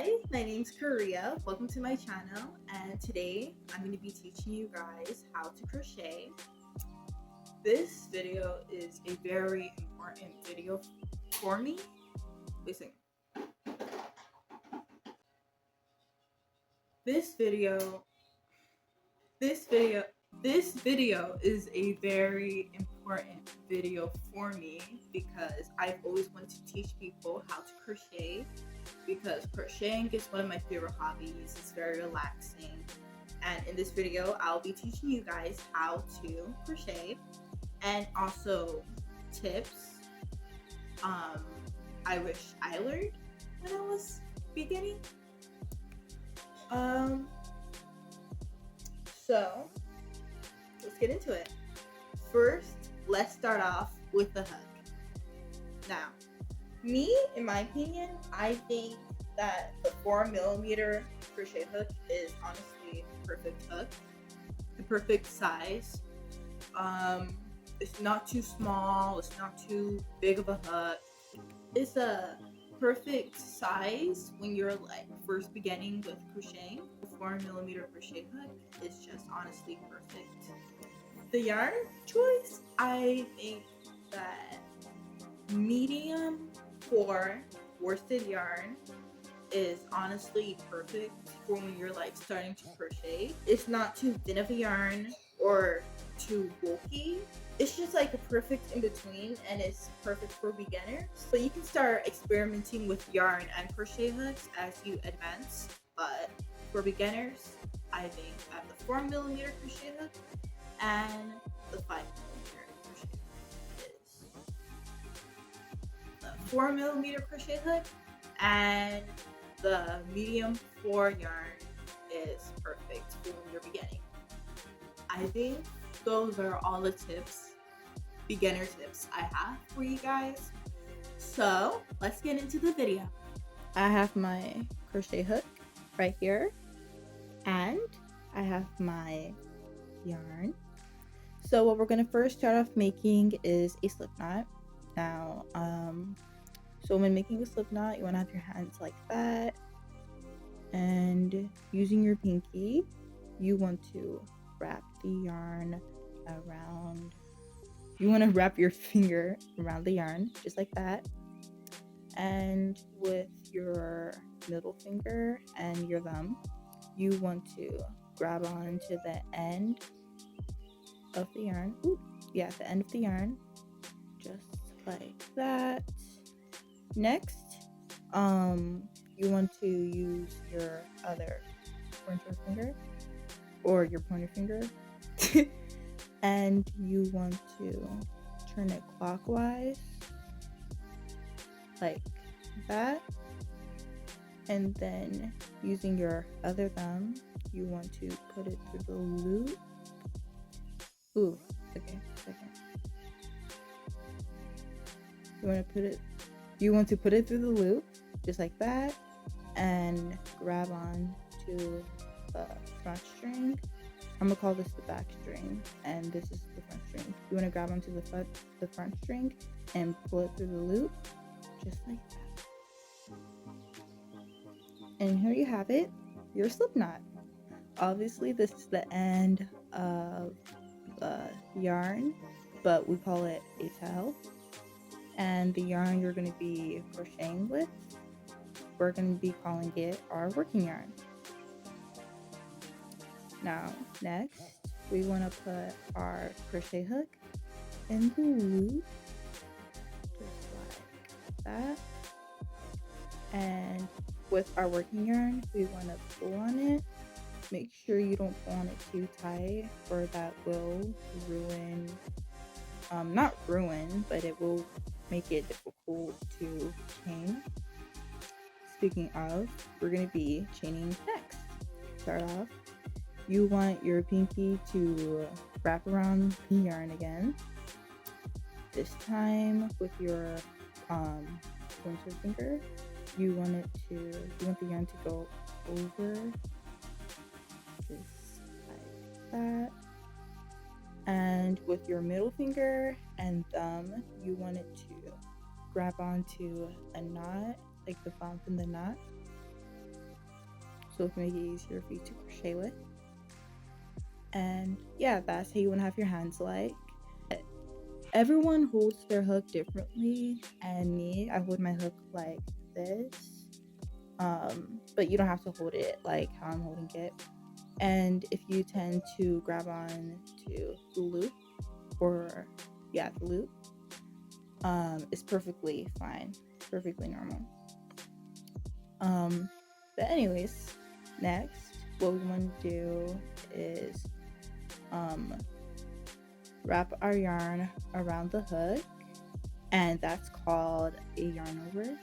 Hi, my name's Korea. Welcome to my channel, and today I'm going to be teaching you guys how to crochet. This video is a very important video for me. Listen, this video, this video, this video is a very important video for me because I've always wanted to teach people how to crochet because crocheting is one of my favorite hobbies. It's very relaxing. And in this video, I'll be teaching you guys how to crochet and also tips um, I wish I learned when I was beginning. Um, so let's get into it. First, let's start off with the hook. Now, me, in my opinion, I think that the 4mm crochet hook is honestly the perfect hook, the perfect size. Um, it's not too small, it's not too big of a hook. It's a perfect size when you're like first beginning with crocheting. The 4mm crochet hook is just honestly perfect. The yarn choice, I think that medium for worsted yarn is honestly perfect for when you're like starting to crochet. It's not too thin of a yarn or too bulky. It's just like a perfect in between, and it's perfect for beginners. But you can start experimenting with yarn and crochet hooks as you advance. But for beginners, I think that the 4mm crochet hook and the 5mm crochet hook is the 4mm crochet hook, and the medium 4 yarn is perfect for when you're beginning. I think those are all the tips, beginner tips I have for you guys. So let's get into the video. I have my crochet hook right here, and I have my yarn. So what we're going to first start off making is a slip knot. Now, so when making a slip knot, you want to have your hands like that, and using your pinky, you want to wrap the yarn around. You want to wrap your finger around the yarn just like that, and with your middle finger and your thumb, you want to grab onto the end of the yarn. The end of the yarn, just like that. Next, you want to use your other pointer finger or your pointer finger and you want to turn it clockwise like that, and then using your other thumb, you want to put it through the loop. Okay, second. You want to put it through the loop just like that, and grab on to the front string. I'm gonna call this the back string, and this is the front string. You want to grab onto the front string and pull it through the loop just like that. And here you have it, your slip knot. Obviously this is the end of the yarn, but we call it a tail. And the yarn you're going to be crocheting with, we're going to be calling it our working yarn. Now, next, we want to put our crochet hook in the loop, just like that. And with our working yarn, we want to pull on it. Make sure you don't pull on it too tight, or that will ruin, not ruin, but it will make it difficult to chain. Speaking of, we're going to be chaining next. Start off, you want your pinky to wrap around the yarn again. This time with your pointer finger, you want the yarn to go over just like that. And with your middle finger and thumb, you want it to grab onto a knot, like the bump in the knot, so it can make it easier for you to crochet with. And yeah, that's how you want to have your hands like. Everyone holds their hook differently, and me, I hold my hook like this. But you don't have to hold it like how I'm holding it. And if you tend to grab on to the loop, or yeah, the loop, it's perfectly fine, perfectly normal. But anyways, next, what we want to do is wrap our yarn around the hook, and that's called a yarn over.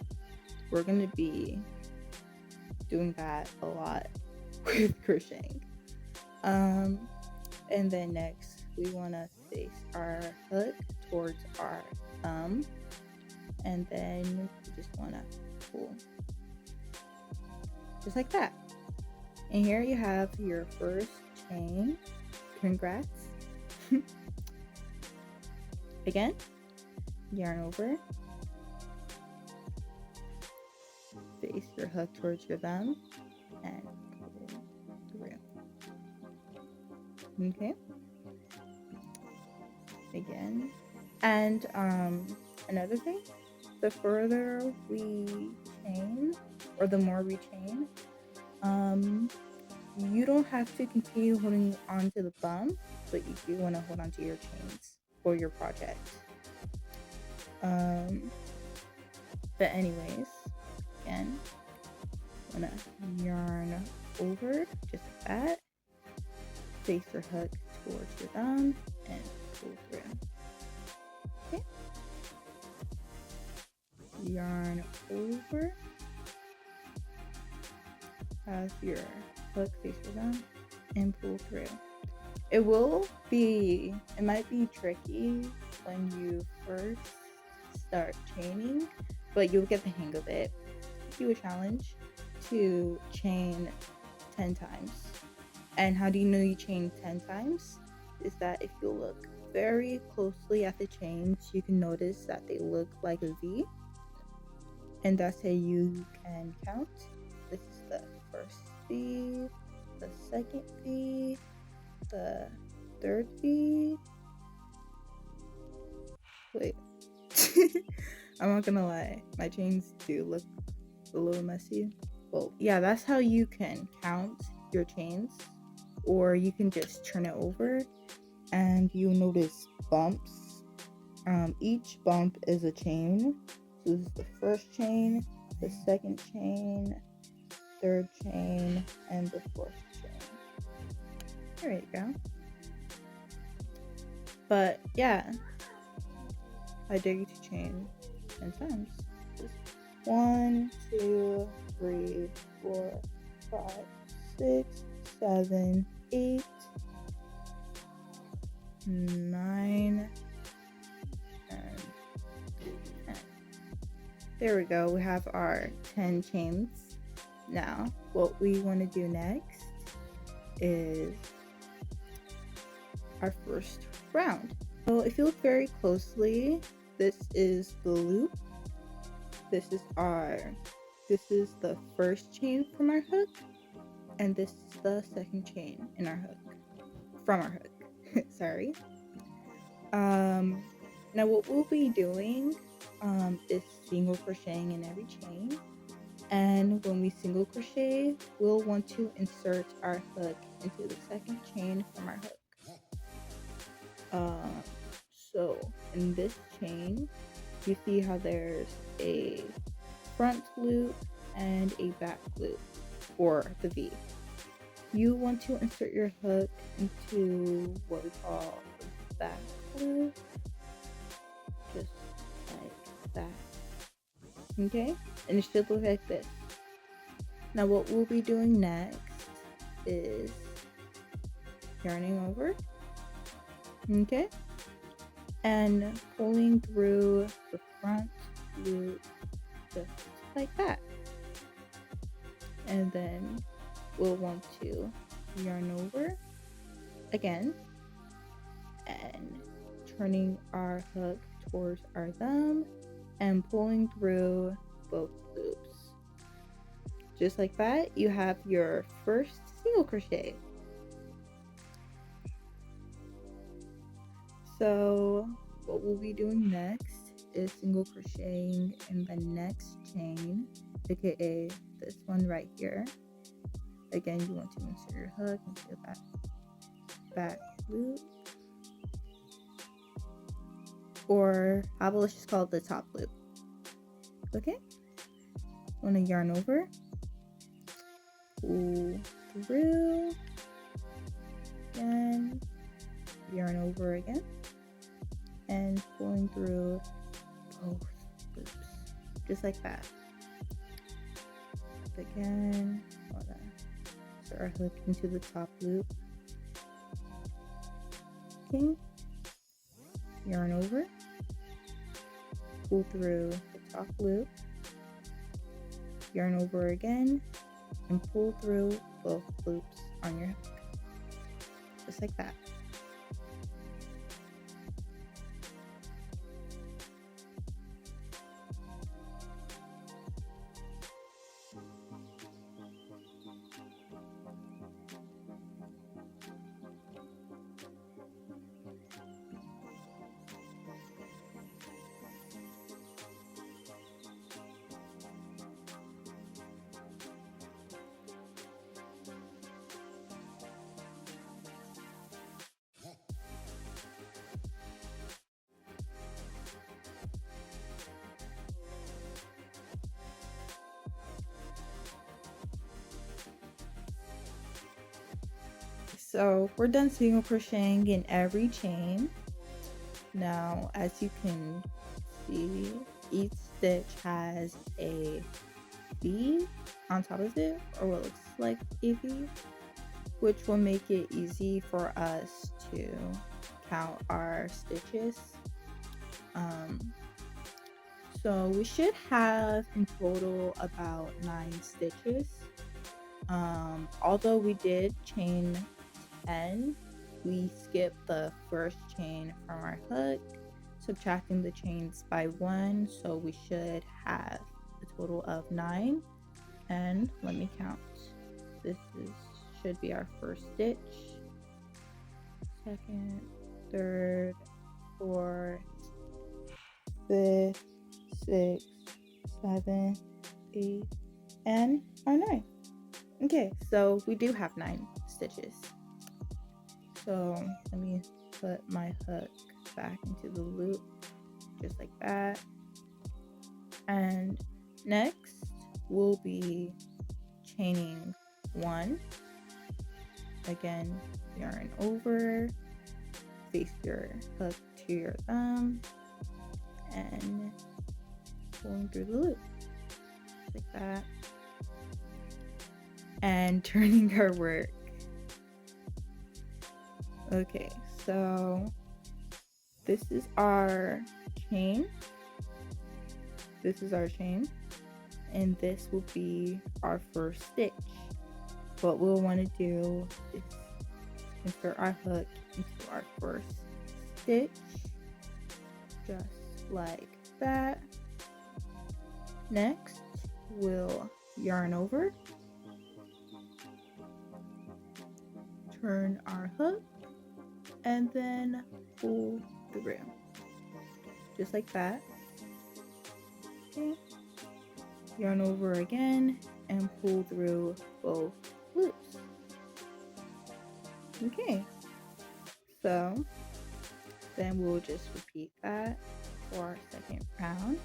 We're going to be doing that a lot with crocheting. And then next we want to face our hook towards our thumb, and then we just want to pull just like that. And here you have your first chain. Congrats. Again, yarn over, face your hook towards your thumb, and pull through. Okay, again. And another thing, the further we chain, or the more we chain, you don't have to continue holding on to the bump, but you do want to hold on to your chains for your project. But anyways, again, I'm gonna yarn over just like that, face your hook towards your thumb, and pull through. Okay, yarn over, have your hook face your thumb, and pull through. It might be tricky when you first start chaining, but you'll get the hang of it. Do a challenge to chain 10 times. And how do you know you chain 10 times? Is that if you look very closely at the chains, you can notice that they look like a V. And that's how you can count. This is the first V, the second V, the third V. Wait. I'm not gonna lie, my chains do look a little messy. Well, yeah, that's how you can count your chains, or you can just turn it over and you'll notice bumps. Each bump is a chain. So this is the first chain, the second chain, third chain, and the fourth chain. There you go. But yeah, I dare you to chain 10 times. 1, 2, 3, 4, 5, 6, 7, 8, 9, and 10. There we go. We have our 10 chains. Now, what we want to do next is our first round. So if you look very closely, this is the loop. This is the first chain from our hook, and this is the second chain in our hook, from our hook. Sorry. Now what we'll be doing is single crocheting in every chain, and when we single crochet, we'll want to insert our hook into the second chain from our hook. So in this chain, you see how there's a front loop and a back loop, or the V. You want to insert your hook into what we call the back loop, just like that. Okay, and it should look like this. Now what we'll be doing next is yarning over, okay, and pulling through the front loop just like that. And then we'll want to yarn over again and turning our hook towards our thumb and pulling through both loops. Just like that, you have your first single crochet. So what we'll be doing next is single crocheting in the next chain, aka this one right here. Again, you want to insert your hook into that back loop, or how about let's just call it the top loop. Okay, want to yarn over, pull through, and yarn over again, and pulling through both loops, just like that. Again, hold on. Insert our hook into the top loop. Okay, yarn over, pull through the top loop, yarn over again, and pull through both loops on your hook, just like that. So we're done single crocheting in every chain. Now, as you can see, each stitch has a V on top of it, or what looks like a V, which will make it easy for us to count our stitches. So we should have in total about 9 stitches. Although we did chain 10, we skipped the first chain from our hook, subtracting the chains by 1, so we should have a total of 9. And let me count. Should be our first stitch, second, third, fourth, fifth, sixth, 7, 8, and our 9. Okay, so we do have 9 stitches. So let me put my hook back into the loop, just like that. And next we'll be chaining 1. Again, yarn over, face your hook to your thumb, and pulling through the loop, just like that. And turning our work. Okay, so this is our chain. This is our chain, and this will be our first stitch. What we'll want to do is insert our hook into our first stitch, just like that. Next, we'll yarn over, turn our hook, and then pull through, just like that. Okay. Yarn over again and pull through both loops. Okay, so then we'll just repeat that for our second round.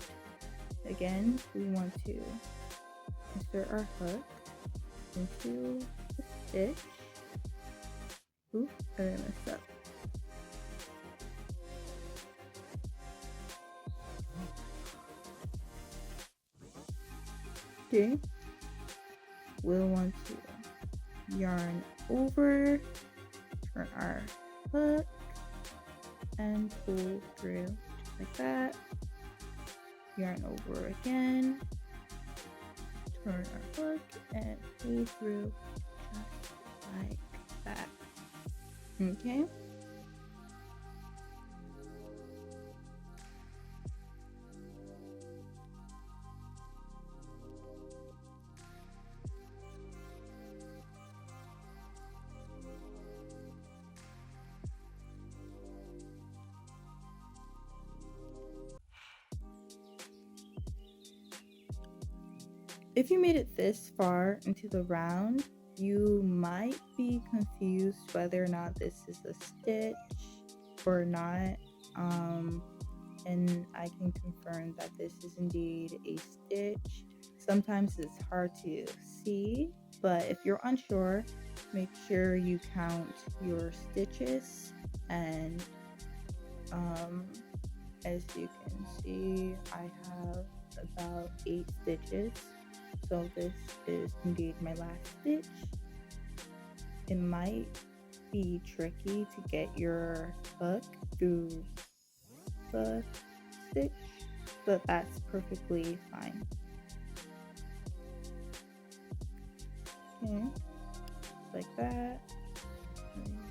Again, we want to insert our hook into the stitch. Oops, I messed up. Okay, we'll want to yarn over, turn our hook, and pull through, just like that. Yarn over again, turn our hook, and pull through, just like that. Okay. If you made it this far into the round, you might be confused whether or not this is a stitch or not. And I can confirm that this is indeed a stitch. Sometimes it's hard to see, but if you're unsure, make sure you count your stitches. And as you can see, I have about 8 stitches. So this is indeed my last stitch. It might be tricky to get your hook through the stitch, but that's perfectly fine. Okay, just like that.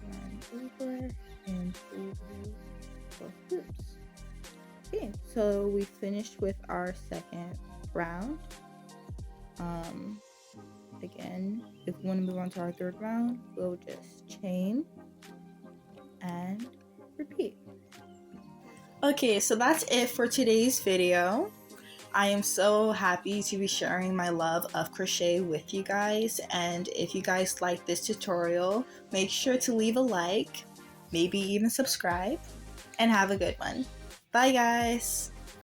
Run over and pull through both loops. Okay, so we finished with our second round. Again, if we want to move on to our third round, we'll just chain and repeat. Okay, so that's it for today's video. I am so happy to be sharing my love of crochet with you guys, and if you guys like this tutorial, make sure to leave a like, maybe even subscribe, and have a good one. Bye guys!